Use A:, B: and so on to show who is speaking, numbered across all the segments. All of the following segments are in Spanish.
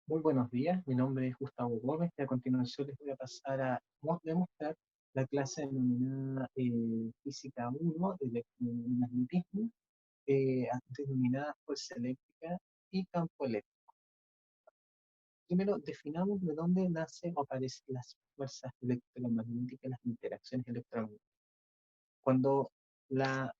A: Muy buenos días, mi nombre es Gustavo Gómez y a continuación les voy a pasar a demostrar la clase denominada Física 1 de electromagnetismo, denominada fuerza eléctrica y campo eléctrico. Primero, definamos de dónde nacen o aparecen las fuerzas electromagnéticas, las interacciones electromagnéticas. Cuando la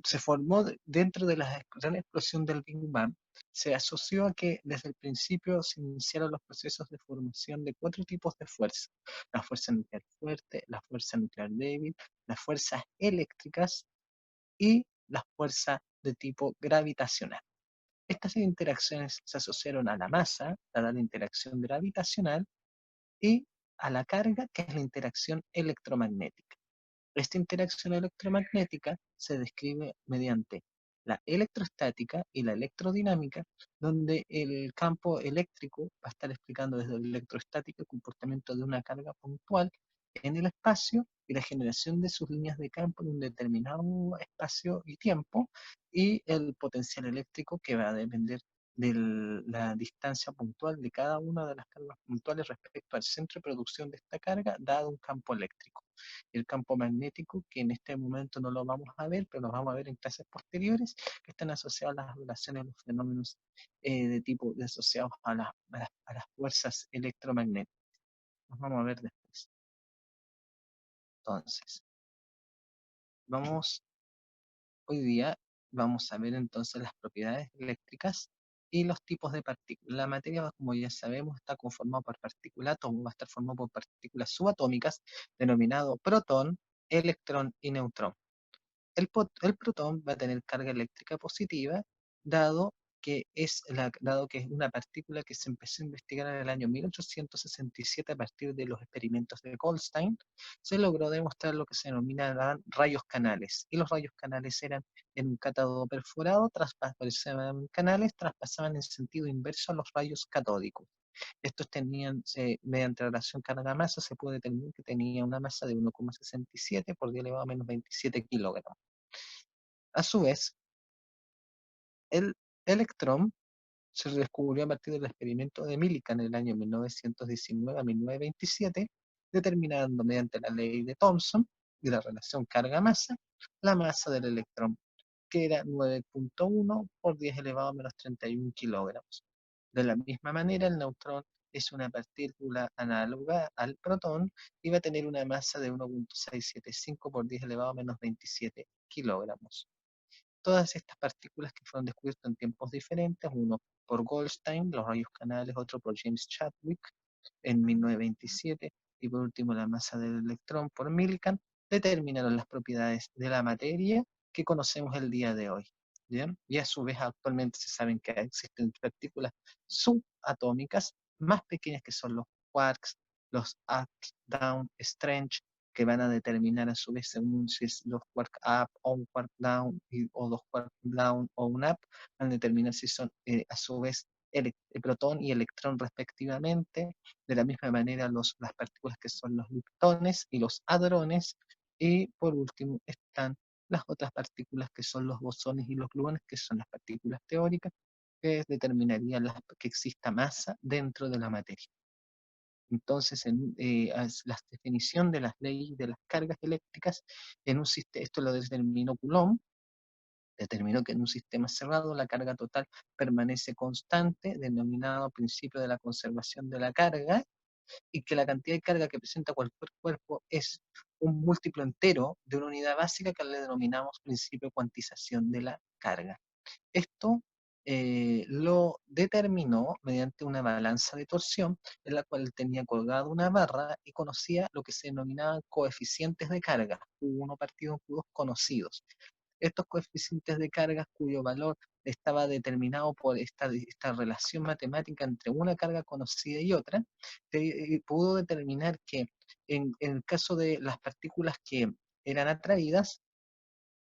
A: se formó dentro de la gran explosión del Big Bang, se asoció a que desde el principio se iniciaron los procesos de formación de cuatro tipos de fuerza: la fuerza nuclear fuerte, la fuerza nuclear débil, las fuerzas eléctricas y la fuerza de tipo gravitacional. Estas interacciones se asociaron a la masa, dada la interacción gravitacional, y a la carga, que es la interacción electromagnética. Esta interacción electromagnética se describe mediante la electrostática y la electrodinámica, donde el campo eléctrico va a estar explicando desde el electrostático el comportamiento de una carga puntual en el espacio y la generación de sus líneas de campo en un determinado espacio y tiempo, y el potencial eléctrico, que va a depender de la distancia puntual de cada una de las cargas puntuales respecto al centro de producción de esta carga, dado un campo eléctrico. El campo magnético, que en este momento no lo vamos a ver, pero lo vamos a ver en clases posteriores, que están asociados a las relaciones, a los fenómenos de tipo asociados a las fuerzas electromagnéticas. Los vamos a ver después. Entonces, vamos, hoy día vamos a ver entonces las propiedades eléctricas y los tipos de partículas. La materia, como ya sabemos, está conformada por partículas, átomos, va a estar formado por partículas subatómicas, denominado protón, electrón y neutrón. El protón va a tener carga eléctrica positiva, dado dado que es una partícula que se empezó a investigar en el año 1867 a partir de los experimentos de Goldstein. Se logró demostrar lo que se denomina rayos canales. Y los rayos canales eran en un cátodo perforado, traspasaban canales, traspasaban en sentido inverso a los rayos catódicos. Estos tenían, mediante la relación carga-masa, se puede determinar que tenía una masa de 1,67 por 10 elevado a menos 27 kilogramos. A su vez, el electrón se descubrió a partir del experimento de Millikan en el año 1919 a 1927, determinando mediante la ley de Thomson y la relación carga-masa la masa del electrón, que era 9,1 por 10 elevado a menos 31 kilogramos. De la misma manera, el neutrón es una partícula análoga al protón y va a tener una masa de 1,675 por 10 elevado a menos 27 kilogramos. Todas estas partículas que fueron descubiertas en tiempos diferentes, uno por Goldstein, los rayos canales, otro por James Chadwick en 1927, y por último la masa del electrón por Millikan, determinaron las propiedades de la materia que conocemos el día de hoy. ¿Bien? Y a su vez actualmente se saben que existen partículas subatómicas más pequeñas, que son los quarks, los up, down, strange, que van a determinar a su vez según si es dos quark up o un quark down, o dos quark down o un up, van a determinar si son a su vez el protón y electrón respectivamente. De la misma manera las partículas que son los leptones y los hadrones, y por último están las otras partículas que son los bosones y los gluones, que son las partículas teóricas, que determinarían que exista masa dentro de la materia. Entonces, la definición de las leyes de las cargas eléctricas en un sistema, esto lo determinó Coulomb, determinó que en un sistema cerrado la carga total permanece constante, denominado principio de la conservación de la carga, y que la cantidad de carga que presenta cualquier cuerpo es un múltiplo entero de una unidad básica que le denominamos principio de cuantización de la carga. Esto lo determinó mediante una balanza de torsión, en la cual tenía colgada una barra y conocía lo que se denominaban coeficientes de carga, Q1 partido en Q2 conocidos. Estos coeficientes de cargas, cuyo valor estaba determinado por esta relación matemática entre una carga conocida y otra, pudo determinar que en el caso de las partículas que eran atraídas,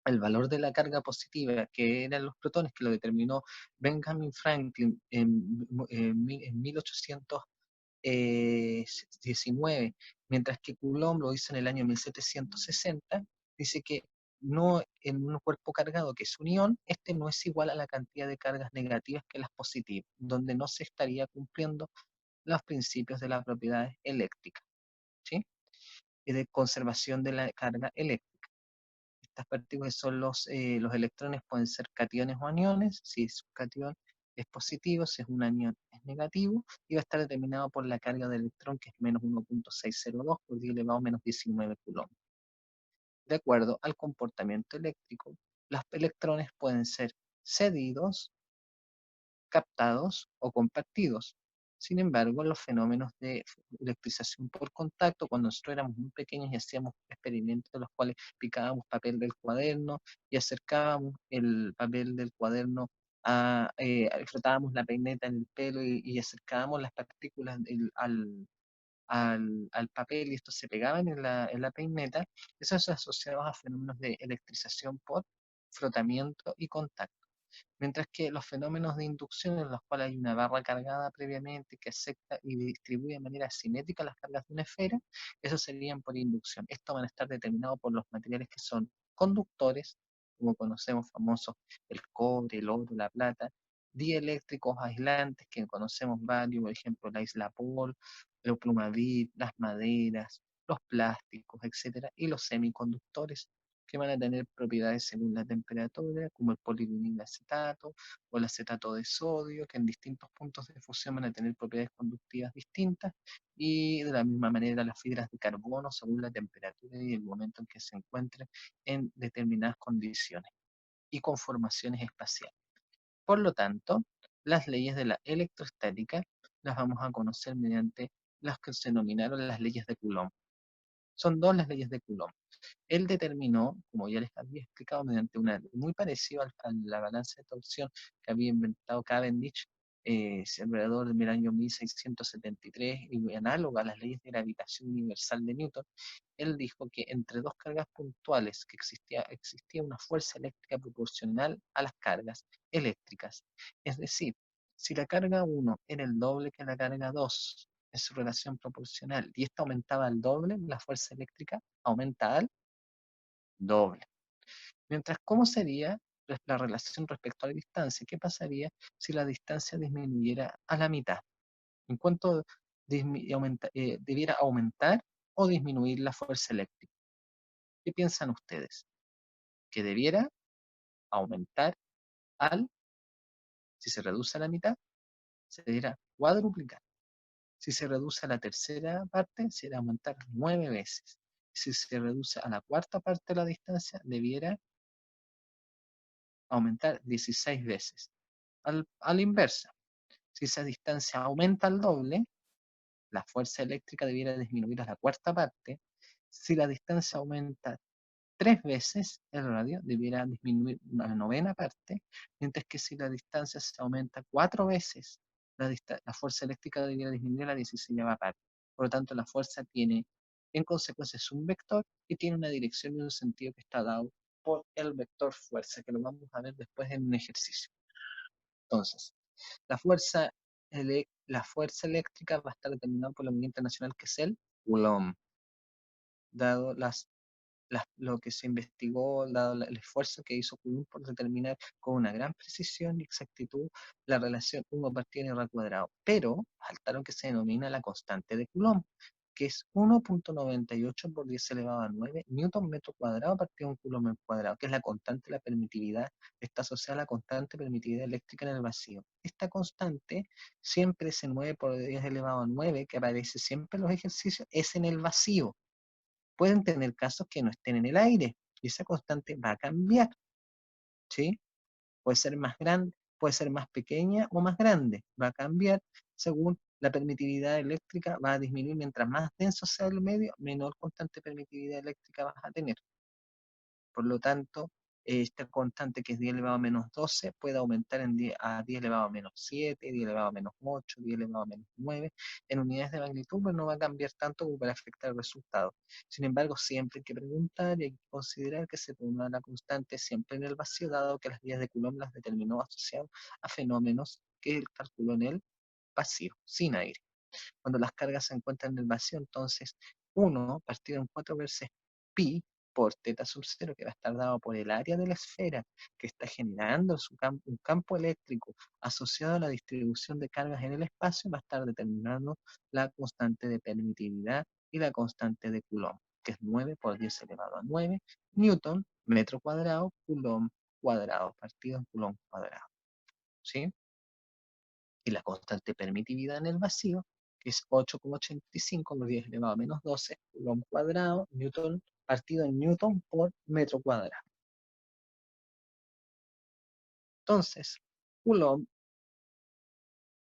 A: el valor de la carga positiva, que eran los protones, que lo determinó Benjamin Franklin en 1819, mientras que Coulomb lo hizo en el año 1760, dice que no en un cuerpo cargado que es un ion, este no es igual a la cantidad de cargas negativas que las positivas, donde no se estaría cumpliendo los principios de las propiedades eléctricas, ¿sí? Y de conservación de la carga eléctrica. Estas partículas son los electrones, pueden ser cationes o aniones. Si es un catión es positivo, si es un anión es negativo, y va a estar determinado por la carga del electrón, que es menos 1,602 por 10 elevado a menos 19 coulombs. De acuerdo al comportamiento eléctrico, los electrones pueden ser cedidos, captados o compartidos. Sin embargo, los fenómenos de electrización por contacto, cuando nosotros éramos muy pequeños y hacíamos experimentos en los cuales picábamos papel del cuaderno y acercábamos el papel del cuaderno frotábamos la peineta en el pelo y acercábamos las partículas al papel y estos se pegaban en la peineta, eso se asociaba a fenómenos de electrización por frotamiento y contacto. Mientras que los fenómenos de inducción, en los cuales hay una barra cargada previamente que acepta y distribuye de manera simétrica las cargas de una esfera, esos serían por inducción. Estos van a estar determinados por los materiales que son conductores, como conocemos famosos el cobre, el oro, la plata, dieléctricos aislantes, que conocemos varios, por ejemplo la isla Paul, el plumavit, las maderas, los plásticos, etcétera, y los semiconductores, que van a tener propiedades según la temperatura, como el polivinil acetato o el acetato de sodio, que en distintos puntos de fusión van a tener propiedades conductivas distintas, y de la misma manera las fibras de carbono según la temperatura y el momento en que se encuentren en determinadas condiciones y conformaciones espaciales. Por lo tanto, las leyes de la electrostática las vamos a conocer mediante las que se denominaron las leyes de Coulomb. Son dos las leyes de Coulomb. Él determinó, como ya les había explicado, mediante una muy parecida a la balanza de torsión que había inventado Cavendish alrededor del año 1673 y análoga a las leyes de gravitación universal de Newton. Él dijo que entre dos cargas puntuales que existía una fuerza eléctrica proporcional a las cargas eléctricas. Es decir, si la carga 1 era el doble que la carga 2 en su relación proporcional y esta aumentaba al doble, la fuerza eléctrica aumenta al doble. Mientras, ¿cómo sería la relación respecto a la distancia? ¿Qué pasaría si la distancia disminuyera a la mitad? ¿En cuánto debiera aumentar o disminuir la fuerza eléctrica? ¿Qué piensan ustedes? ¿Que debiera aumentar al, si se reduce a la mitad, se debiera cuadruplicar? Si se reduce a la tercera parte, se debiera aumentar 9 veces. Si se reduce a la cuarta parte de la distancia, debiera aumentar 16 veces. A la inversa, si esa distancia aumenta al doble, la fuerza eléctrica debiera disminuir a la cuarta parte. Si la distancia aumenta 3 veces, el radio debiera disminuir a la novena parte, mientras que si la distancia se aumenta 4 veces, la fuerza eléctrica debiera disminuir a la 16 parte. Por lo tanto, la fuerza tiene, en consecuencia, es un vector y tiene una dirección y un sentido que está dado por el vector fuerza, que lo vamos a ver después en un ejercicio. Entonces, la fuerza, la fuerza eléctrica va a estar determinada por la unidad internacional que es el Coulomb, dado lo que se investigó, dado el esfuerzo que hizo Coulomb por determinar con una gran precisión y exactitud la relación 1 partido en R cuadrado. Pero falta lo que se denomina la constante de Coulomb, que es 1,98 por 10 elevado a 9 newton metro cuadrado partido un coulomb al cuadrado, que es la constante de la permitividad, está asociada a la constante de permitividad eléctrica en el vacío. Esta constante siempre ese 9 por 10 elevado a 9, que aparece siempre en los ejercicios, es en el vacío. Pueden tener casos que no estén en el aire, y esa constante va a cambiar, ¿sí? Puede ser más grande, puede ser más pequeña o más grande, va a cambiar según la permitividad eléctrica, va a disminuir mientras más denso sea el medio, menor constante permitividad eléctrica vas a tener. Por lo tanto, esta constante que es 10 elevado a menos 12 puede aumentar a 10 elevado a menos 7, 10 elevado a menos 8, 10 elevado a menos 9 en unidades de magnitud, pero no va a cambiar tanto como para afectar el resultado. Sin embargo, siempre hay que preguntar y hay que considerar que se toma la constante siempre en el vacío, dado que las vías de Coulomb las determinó asociadas a fenómenos que él calculó en el vacío, sin aire. Cuando las cargas se encuentran en el vacío, entonces 1 partido en 4 veces pi por teta sub cero, que va a estar dado por el área de la esfera que está generando un campo eléctrico asociado a la distribución de cargas en el espacio, va a estar determinando la constante de permitividad y la constante de Coulomb, que es 9 por 10 elevado a 9 Newton, metro cuadrado, Coulomb cuadrado, partido en Coulomb cuadrado. ¿Sí? Y la constante de permitividad en el vacío, que es 8,85 por 10 elevado a menos 12 Coulomb cuadrado, Newton, partido en Newton por metro cuadrado. Entonces, Coulomb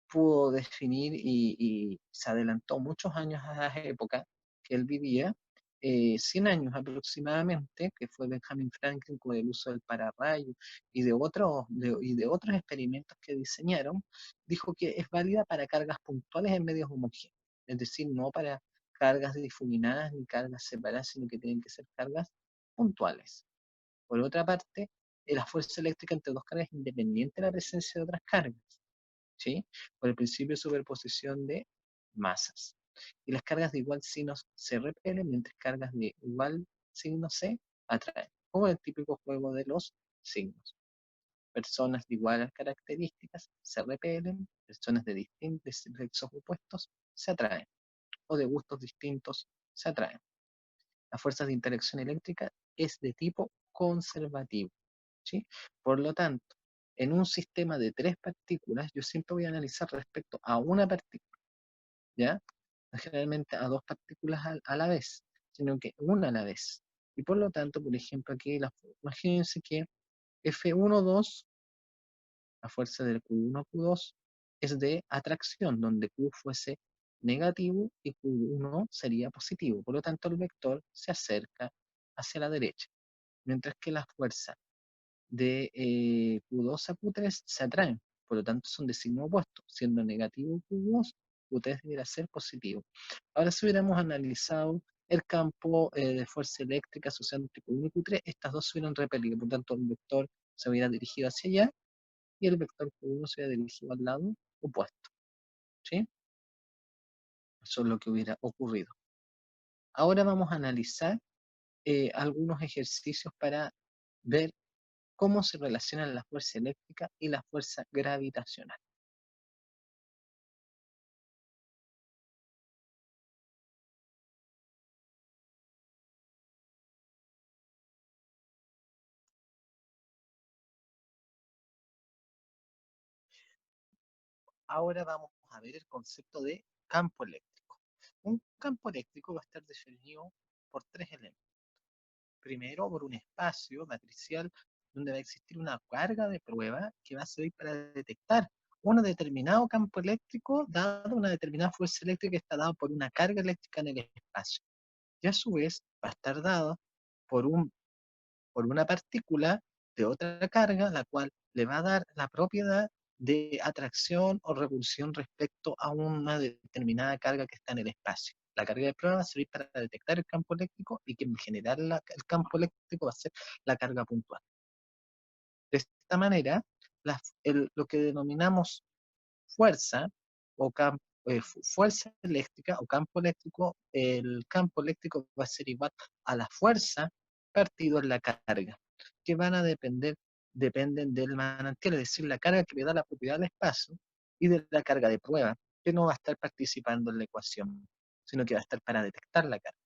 A: pudo definir y se adelantó muchos años a la época que él vivía, 100 años aproximadamente, que fue Benjamin Franklin con el uso del pararrayo y de otros experimentos que diseñaron, dijo que es válida para cargas puntuales en medios homogéneos, es decir, no para cargas difuminadas ni cargas separadas, sino que tienen que ser cargas puntuales. Por otra parte, la fuerza eléctrica entre dos cargas es independiente de la presencia de otras cargas. ¿Sí? Por el principio de superposición de masas. Y las cargas de igual signo se repelen, mientras cargas de igual signo se atraen. Como el típico juego de los signos. Personas de iguales características se repelen, personas de distintos sexos opuestos se atraen, o de gustos distintos se atraen. La fuerza de interacción eléctrica es de tipo conservativo. ¿Sí? Por lo tanto, en un sistema de tres partículas, yo siempre voy a analizar respecto a una partícula, ¿ya? No generalmente a dos partículas a la vez, sino que una a la vez. Y por lo tanto, por ejemplo, aquí imagínense que F12, la fuerza del Q1, Q2, es de atracción, donde Q fuese negativo y Q1 sería positivo. Por lo tanto, el vector se acerca hacia la derecha, mientras que la fuerza de Q2 a Q3 se atraen, por lo tanto son de signo opuesto, siendo negativo Q2, Q3 debería ser positivo. Ahora si hubiéramos analizado el campo de fuerza eléctrica asociado entre Q1 y Q3, estas dos se hubieran repelido, por lo tanto el vector se hubiera dirigido hacia allá y el vector Q1 se hubiera dirigido al lado opuesto. ¿Sí? Eso es lo que hubiera ocurrido. Ahora vamos a analizar algunos ejercicios para ver cómo se relacionan la fuerza eléctrica y la fuerza gravitacional. Ahora vamos a ver el concepto de campo eléctrico. Un campo eléctrico va a estar definido por tres elementos. Primero, por un espacio matricial donde va a existir una carga de prueba que va a servir para detectar un determinado campo eléctrico dado una determinada fuerza eléctrica que está dada por una carga eléctrica en el espacio. Y a su vez va a estar dado por una partícula de otra carga, la cual le va a dar la propiedad de atracción o repulsión respecto a una determinada carga que está en el espacio. La carga de prueba va a servir para detectar el campo eléctrico y que en general el campo eléctrico va a ser la carga puntual. De esta manera, lo que denominamos fuerza o fuerza eléctrica o campo eléctrico, el campo eléctrico va a ser igual a la fuerza partido en la carga, que van a dependen del manantial, es decir, la carga que le da la propiedad al espacio y de la carga de prueba, que no va a estar participando en la ecuación, sino que va a estar para detectar la carga.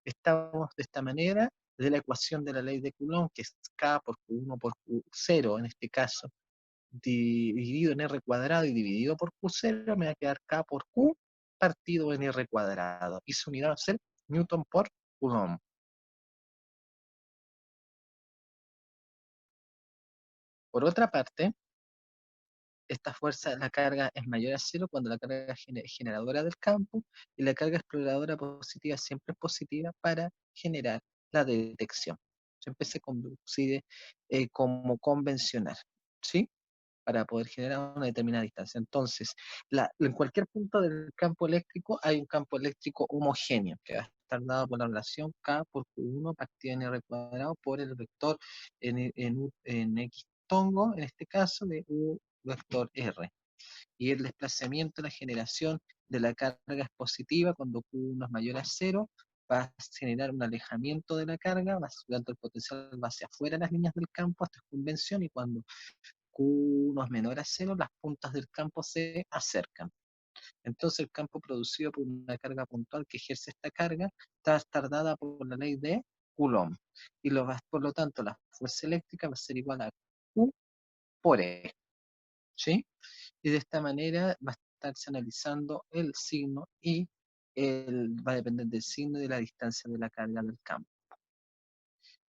A: Estamos de esta manera de la ecuación de la ley de Coulomb, que es K por Q1 por Q0, en este caso, dividido en R cuadrado y dividido por Q0, me va a quedar K por Q partido en R cuadrado. Y su unidad va a ser Newton por Coulomb. Por otra parte, esta fuerza, la carga es mayor a cero cuando la carga generadora del campo y la carga exploradora positiva siempre es positiva para generar la detección. Siempre se consigue como convencional, ¿sí? Para poder generar una determinada distancia. Entonces, en cualquier punto del campo eléctrico hay un campo eléctrico homogéneo que va a estar dado por la relación K por Q1 partido en R cuadrado por el vector en X tongo, en este caso de U vector R. Y el desplazamiento, la generación de la carga es positiva cuando Q1 es mayor a cero va a generar un alejamiento de la carga, tanto el potencial va hacia afuera de las líneas del campo, hasta convención, y cuando Q1 es menor a cero, las puntas del campo se acercan. Entonces el campo producido por una carga puntual que ejerce esta carga está tardada por la ley de Coulomb. Y por lo tanto la fuerza eléctrica va a ser igual a Q por E. ¿Sí? Y de esta manera va a estarse analizando el signo y va a depender del signo y de la distancia de la carga del campo.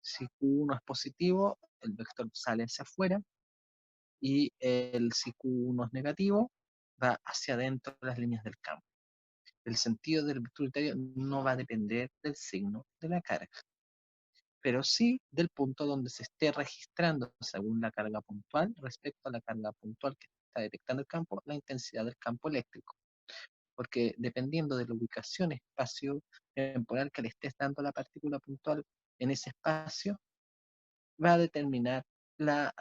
A: Si Q1 es positivo, el vector sale hacia afuera, y si Q1 es negativo, va hacia adentro de las líneas del campo. El sentido del vector unitario no va a depender del signo de la carga, pero sí del punto donde se esté registrando, según la carga puntual, respecto a la carga puntual que está detectando el campo, la intensidad del campo eléctrico. Porque dependiendo de la ubicación espacio-temporal que le estés dando a la partícula puntual en ese espacio, va a determinar la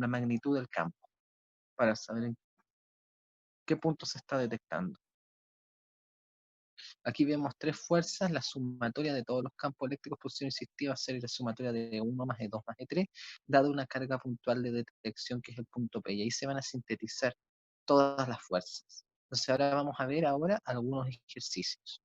A: magnitud del campo, para saber en qué punto se está detectando. Aquí vemos tres fuerzas, la sumatoria de todos los campos eléctricos por signo insistido va a ser la sumatoria de 1 más E2 más E3, dado una carga puntual de detección que es el punto P, y ahí se van a sintetizar todas las fuerzas. Entonces ahora vamos a ver algunos ejercicios.